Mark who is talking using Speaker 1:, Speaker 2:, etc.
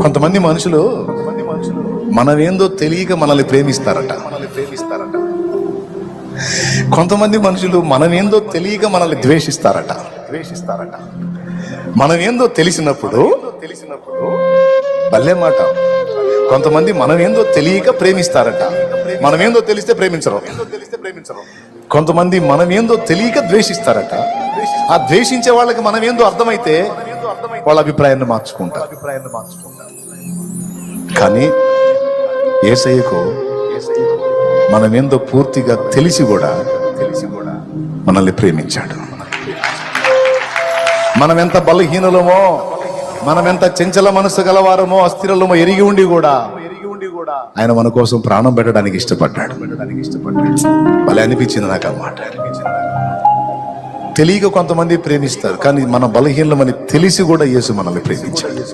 Speaker 1: కొంతమంది మనుషులు మనమేందో తెలియక మనల్ని ప్రేమిస్తారట. కొంతమంది మనుషులు మనమేందో తెలియక మనల్ని ద్వేషిస్తారట. మనమేందో తెలిసినప్పుడు భలే మాట. కొంతమంది మనమేందో తెలియక ప్రేమిస్తారట. మనమేందో తెలిస్తే ప్రేమించరు. కొంతమంది మనమేందో తెలియక ద్వేషిస్తారట. ఆ ద్వేషించే వాళ్ళకి మనమేందో అర్థమైతే వాళ్ళ అభిప్రాయాన్ని మార్చుకుంటారు. కానీ యేసయ్యకు మనమేందో పూర్తిగా తెలిసి కూడా మనల్ని ప్రేమించాడు. మనమెంత బలహీనులమో, మనమెంత చెంచల మనసు గలవారమో, అస్థిరలమో ఎరిగి ఉండి కూడా ఆయన మన కోసం ప్రాణం పెట్టడానికి ఇష్టపడ్డాడు. భలే అనిపించింది నాకు ఆ మాట. తెలియక కొంతమంది ప్రేమిస్తారు, కానీ మన బలహీనమని తెలిసి కూడా యేసు మనల్ని ప్రేమించాడు.